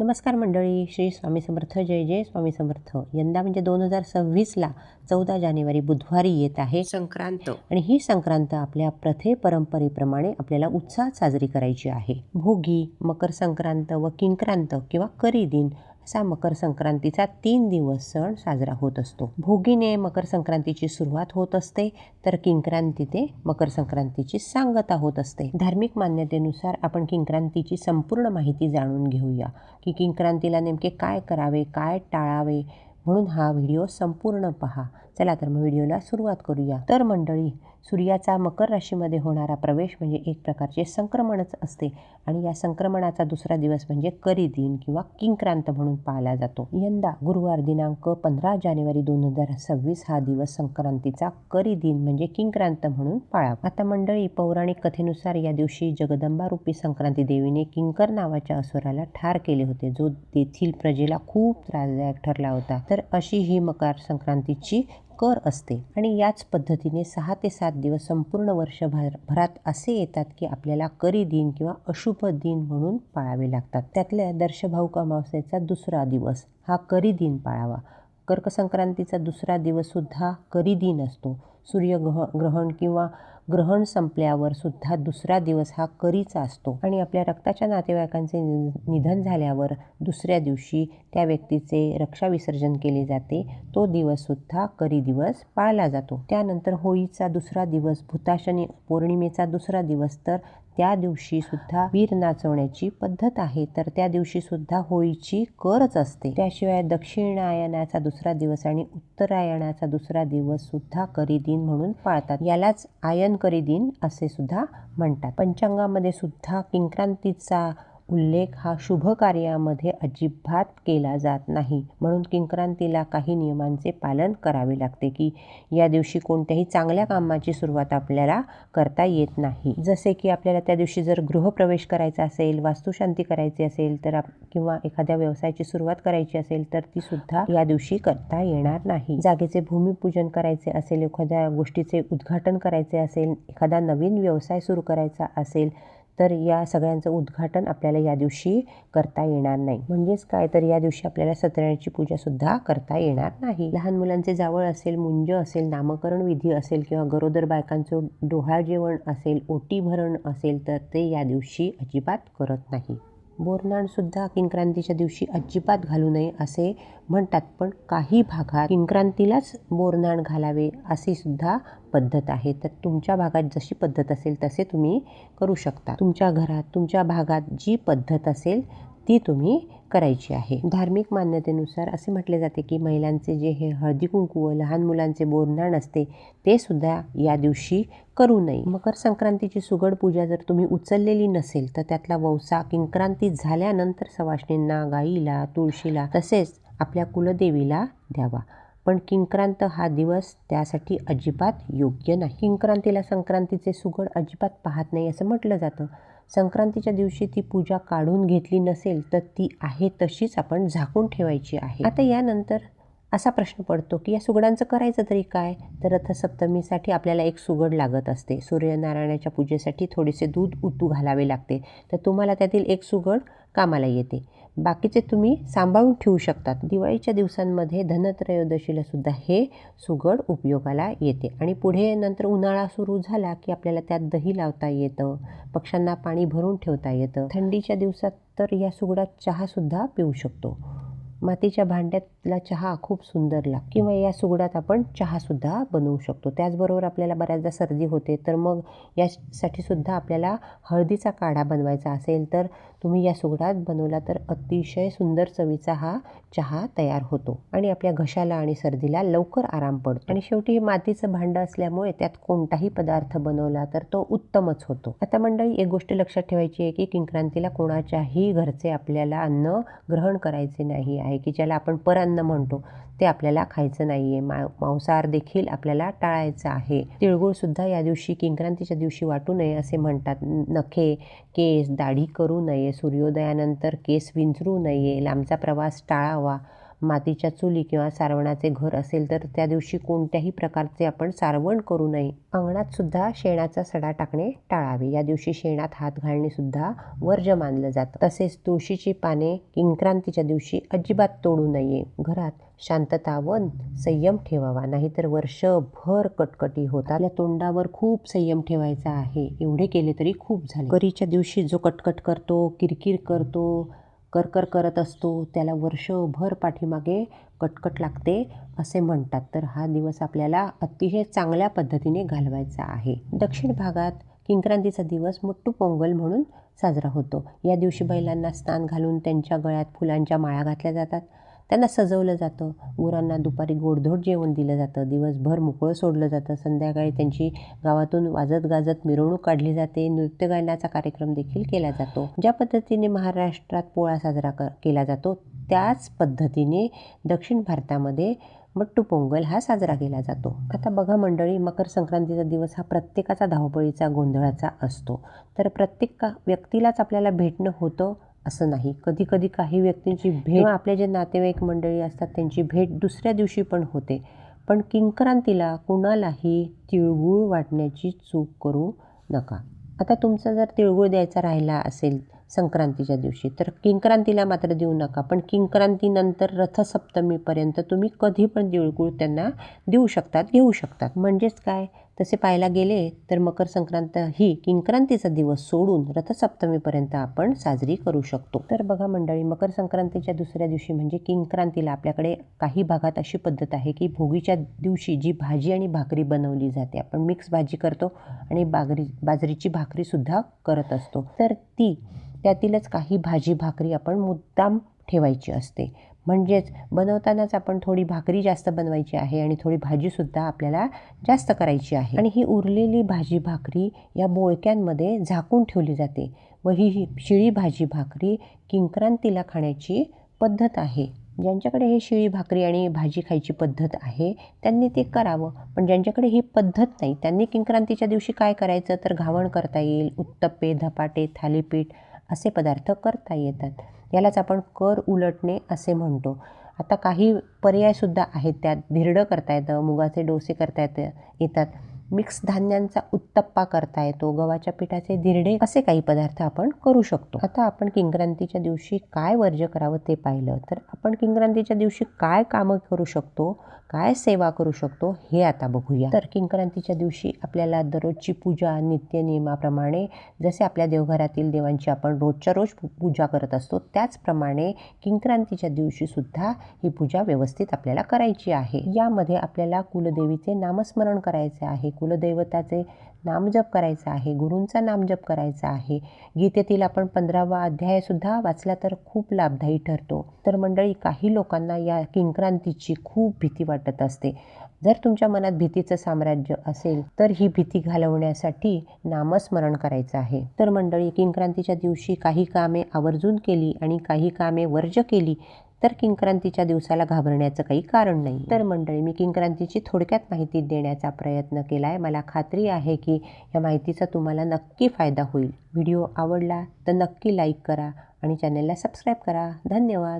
नमस्कार मंडळी, श्री स्वामी समर्थ. जय जय स्वामी समर्थ. यंदा म्हणजे 2026ला 14 जानेवारी बुधवारी येत आहे संक्रांत. आणि ही संक्रांत आपल्या परंपरेप्रमाणे आपल्याला उत्साहात साजरी करायची आहे. भोगी, मकर संक्रांत व किंक्रांत किंवा करी दिन असा मकर संक्रांतीचा 3 दिवस सण साजरा होत असतो. भोगीने मकर संक्रांतीची सुरुवात होत असते, तर किंक्रांती ते मकर संक्रांतीची सांगता होत असते. धार्मिक मान्यतेनुसार आपण किंक्रांतीची संपूर्ण माहिती जाणून घेऊया की किंक्रांतीला नेमके काय करावे, काय टाळावे, म्हणून हा व्हिडिओ संपूर्ण पहा. चला तर मग व्हिडिओला सुरुवात करूया. तर मंडळी, सूर्याचा मकर राशीमध्ये होणारा प्रवेश म्हणजे एक प्रकारचे संक्रमणच असते आणि या संक्रमणाचा दुसरा दिवस म्हणजे करी दिन किंवा किंक्रांत म्हणून पाळला जातो. यंदा गुरुवार दिनांक 15 जानेवारी 2026 हा दिवस संक्रांतीचा करी दिन म्हणजे किंक्रांत म्हणून पाळावा. आता मंडळी, पौराणिक कथेनुसार या दिवशी जगदंबा रूपी संक्रांती देवीने किंकर नावाच्या असुराला ठार केले होते, जो तेथील प्रजेला खूप त्रासदायक ठरला होता. तर अशी ही मकर संक्रांतीची कर असते आणि याच पद्धतीने 6 ते 7 दिवस संपूर्ण वर्षभरात असे येतात की आपल्याला करी दिन किंवा अशुभ दिन म्हणून पाळावे लागतात. त्यातल्या दर्शभाऊक अमावस्येचा दुसरा दिवस हा करी दिन पाळावा. कर्क संक्रांतीचा दुसरा दिवस सुद्धा करी दिन असतो. सूर्यग्रहण किंवा ग्रहण संपल्यावर सुद्धा दुसरा दिवस हा करीचा असतो आणि आपल्या रक्ताच्या नातेवाईकांचे निधन झाल्यावर दुसऱ्या दिवशी त्या व्यक्तीचे रक्षा विसर्जन केले जाते. तो दिवस सुद्धा करी दिवस पाळला जातो. त्यानंतर होळीचा दुसरा दिवस, भूताशनी पौर्णिमेचा दुसरा दिवस, तर त्या दिवशी सुद्धा वीर नाचवण्याची पद्धत आहे. तर त्या दिवशी सुद्धा होळीची करच असते. त्याशिवाय दक्षिणायनाचा दुसरा दिवस आणि उत्तरायणाचा दुसरा दिवस सुद्धा करी दिन म्हणून पाळतात. यालाच आयन करी दिन असे सुद्धा म्हणतात. पंचांगामध्ये सुद्धा किंक्रांतीचा उल्लेख हा शुभ कार्यामध्ये अजिबात केला जात नाही, म्हणून किंक्रांतीला काही नियमांचे पालन करावे लागते की या दिवशी कोणत्याही चांगल्या कामाची सुरुवात आपल्याला करता येत नाही. जसे की आपल्याला त्या दिवशी जर गृहप्रवेश करायचा असेल, वास्तुशांती करायची असेल तर किंवा एखाद्या व्यवसायाची सुरुवात करायची असेल तर ती सुद्धा या दिवशी करता येणार नाही. जागेचे भूमिपूजन करायचे असेल, एखाद्या गोष्टीचे उद्घाटन करायचे असेल, एखादा नवीन व्यवसाय सुरू करायचा असेल तर या सगळ्यांचं उद्घाटन आपल्याला या दिवशी करता येणार नाही. म्हणजेच काय, तर या दिवशी आपल्याला सत्यनारायणाची पूजा सुद्धा करता येणार नाही. लहान मुलांचे जावळ असेल, मुंज असेल, नामकरण विधी असेल किंवा गरोदर बायकांचं डोहाळ जेवण असेल, ओटी भरण असेल तर ते या दिवशी अजिबात करत नाही. बोरनाण सुद्धा किंक्रांतीच्या दिवशी अजिबात घालू नये असे म्हणतात, पण काही भागात किंक्रांतीलाच बोरनाण घालावे अशी सुद्धा पद्धत आहे. तर तुमच्या भागात जशी पद्धत असेल तसे तुम्ही करू शकता. तुमच्या घरात, तुमच्या भागात जी पद्धत असेल ती तुम्ही करायची आहे. धार्मिक मान्यतेनुसार असे म्हटले जाते की महिलांचे जे हे हळदी कुंकू व लहान मुलांचे बोरनाण असते ते सुद्धा या दिवशी करू नये. मकर संक्रांतीची सुगड पूजा जर तुम्ही उचललेली नसेल तर त्यातला वौसा किंक्रांती झाल्यानंतर सवाष्णींना, गाईला, तुळशीला तसेच आपल्या कुलदेवीला द्यावा. पण किंक्रांत हा दिवस त्यासाठी अजिबात योग्य नाही. किंक्रांतीला संक्रांतीचे सुगड अजिबात पाहत नाही असं म्हटलं जातं. संक्रांतीच्या दिवशी ती पूजा काढून घेतली नसेल तर ती आहे तशीच आपण झाकून ठेवायची आहे. आता यानंतर असा प्रश्न पडतो की या सुगडांचं करायचं तरी काय? तर रथसप्तमीसाठी आपल्याला एक सुगड लागत असते. सूर्यनारायणाच्या पूजेसाठी थोडेसे दूध उतू घालावे लागते, तर तुम्हाला त्यातील एक सुगड कामाला येते. बाकीचे तुम्ही सांभाळून ठेवू शकतात. दिवाळीच्या दिवसांमध्ये धनत्रयोदशीला सुद्धा हे सुगड उपयोगाला येते आणि पुढे नंतर उन्हाळा सुरू झाला की आपल्याला त्यात दही लावता येतं, पक्ष्यांना पाणी भरून ठेवता येतं. थंडीच्या दिवसात तर या सुगडात चहासुद्धा पिऊ शकतो. मातीच्या भांड्यातला चहा खूप सुंदर लागतो किंवा या सुगडात आपण चहासुद्धा बनवू शकतो. त्याचबरोबर आपल्याला बऱ्याचदा सर्दी होते, तर मग यासाठी सुद्धा आपल्याला हळदीचा काढा बनवायचा असेल तर तुम्ही या सुगडात बनवला तर अतिशय सुंदर चवीचा हा चहा तयार होतो आणि आपल्या घशाला आणि सर्दीला लवकर आराम पडतो. आणि शेवटी मातीचं भांडं असल्यामुळे त्यात कोणताही पदार्थ बनवला तर तो उत्तमच होतो. आता मंडळी, एक गोष्ट लक्षात ठेवायची आहे की किंक्रांतीला कोणाच्याही घरचे आपल्याला अन्न ग्रहण करायचे नाही आहे, की ज्याला आपण परान्न म्हणतो ते आपल्याला खायचं नाही आहे. मांसाहार देखील आपल्याला टाळायचा आहे. तिळगुळ सुद्धा या दिवशी किंक्रांतीच्या दिवशी वाटू नये असे म्हणतात. नखे, केस, दाढी करू नये, सूर्योदयानंतर केस विंचरू नये, लांबचा प्रवास टाळावा. मातीच्या चुली किंवा सारवणाचे घर असेल तर त्या दिवशी कोणत्याही प्रकारचे आपण सारवण करू नये. अंगणात सुद्धा शेणाचा सडा टाकणे टाळावे. या दिवशी शेणात हात घालणे सुद्धा वर्ज्य मानलं जातं. तसेच तुळशीची पाने किंक्रांतीच्या दिवशी अजिबात तोडू नये. घरात शांतता व संयम ठेवावा, नाहीतर वर्षभर कटकटी होतात. आपल्या तोंडावर खूप संयम ठेवायचा आहे. एवढे केले तरी खूप झाले. करीच्या दिवशी जो कटकट करतो, किरकिर करतो, करकर करत असतो, त्याला वर्षभर पाठीमागे कटकट लागते असे म्हणतात. तर हा दिवस आपल्याला अतिशय चांगल्या पद्धतीने घालवायचा आहे. दक्षिण भागात किंक्रांतीचा दिवस मुट्टू पोंगल म्हणून साजरा होतो. या दिवशी बैलांना स्नान घालून त्यांच्या गळ्यात फुलांच्या माळा घातल्या जातात. त्यांना सजवलं जातं. गुरांना दुपारी गोडधोड जेवण दिलं जातं. दिवसभर मोकळं सोडलं जातं. संध्याकाळी त्यांची गावातून वाजत गाजत मिरवणूक काढली जाते. नृत्य गायनाचा कार्यक्रम देखील केला जातो. ज्या पद्धतीने महाराष्ट्रात पोळा साजरा केला जातो त्याच पद्धतीने दक्षिण भारतामध्ये मट्टू पोंगल हा साजरा केला जातो. आता बघा मंडळी, मकर संक्रांतीचा दिवस हा प्रत्येकाचा धावपळीचा गोंधळाचा असतो. तर प्रत्येक व्यक्तीलाच आपल्याला भेटणं होतं असं नाही. कधी कधी काही व्यक्तींची भेट, आपले जे नातेवाईक मंडळी असतात त्यांची भेट दुसऱ्या दिवशी पण होते. पण किंक्रांतीला कुणालाही तिळगुळ वाटण्याची चूक करू नका. आता तुमचा जर तिळगुळ द्यायचा राहिला असेल संक्रांतीच्या दिवशी तर किंक्रांतीला मात्र देऊ नका. पण किंक्रांतीनंतर रथसप्तमीपर्यंत तुम्ही कधी पण तिळगुळ त्यांना देऊ शकतात, घेऊ शकतात. म्हणजेच काय, तसे पाहायला गेले तर मकर संक्रांत ही किंक्रांतीचा दिवस सोडून रथसप्तमीपर्यंत आपण साजरी करू शकतो. तर बघा मंडळी, मकर संक्रांतीच्या दुसऱ्या दिवशी म्हणजे किंक्रांतीला आपल्याकडे काही भागात अशी पद्धत आहे की भोगीच्या दिवशी जी भाजी आणि भाकरी बनवली जाते, आपण मिक्स भाजी करतो आणि बाजरीची भाकरीसुद्धा करत असतो. तर त्यातीलच काही भाजी भाकरी आपण मुद्दाम ठेवायची असते. म्हणजेच बनवतानाच आपण थोडी भाकरी जास्त बनवायची आहे आणि थोडी भाजीसुद्धा आपल्याला जास्त करायची आहे. आणि ही उरलेली भाजी भाकरी या बोळक्यांमध्ये झाकून ठेवली जाते व ही शिळी भाजी भाकरी किंक्रांतीला खाण्याची पद्धत आहे. ज्यांच्याकडे हे शिळी भाकरी आणि भाजी खायची पद्धत आहे त्यांनी ते करावं. पण ज्यांच्याकडे ही पद्धत नाही त्यांनी किंक्रांतीच्या दिवशी काय करायचं तर घावण करता येईल. उत्तप्पे, धपाटे, थालीपीठ असे पदार्थ करता येतात. यालाच आपण कर उलटणे असे म्हणतो. आता काही पर्यायसुद्धा आहेत. त्यात धिरडं करता येतं, मुगाचे डोसे करता येतात, मिक्स धान्यांचा उत्तप्पा करता येतो, गव्हाच्या पिठाचे धिरडे, असे काही पदार्थ आपण करू शकतो. आता आपण किंक्रांतीच्या दिवशी काय वर्ज्य करावं ते पाहिलं तर आपण किंक्रांतीच्या दिवशी काय कामं करू शकतो, काय सेवा करू शकतो हे आता बघूया. तर किंक्रांतीच्या दिवशी आपल्याला दररोजची पूजा नित्यनियमाप्रमाणे जसे आपल्या देवघरातील देवांची आपण रोजच्या रोज पूजा करत असतो त्याचप्रमाणे किंक्रांतीच्या दिवशी सुद्धा ही पूजा व्यवस्थित आपल्याला करायची आहे. यामध्ये आपल्याला कुलदेवीचे नामस्मरण करायचे आहे, कुलदैवताचे नामजप करायचा आहे, गुरूंचा नामजप करायचा आहे. गीतेतील आपण 15वा अध्यायसुद्धा वाचला तर खूप लाभदायी ठरतो. तर मंडळी, काही लोकांना या किंक्रांतीची खूप भीती वाटत असते. जर तुमच्या मनात भीतीचं साम्राज्य असेल तर ही भीती घालवण्यासाठी नामस्मरण करायचं आहे. तर मंडळी, किंक्रांतीच्या दिवशी काही कामे आवर्जून केली आणि काही कामे वर्ज्य केली तर किंक्रांतीच्या दिवसाला घाबरण्याचं काही कारण नाही. तर मंडळी, मी किंक्रांतीची थोडक्यात माहिती देण्याचा प्रयत्न केला आहे. मला खात्री आहे की या माहितीचा तुम्हाला नक्की फायदा होईल. व्हिडिओ आवडला तर नक्की लाईक करा आणि चॅनलला सबस्क्राईब करा. धन्यवाद.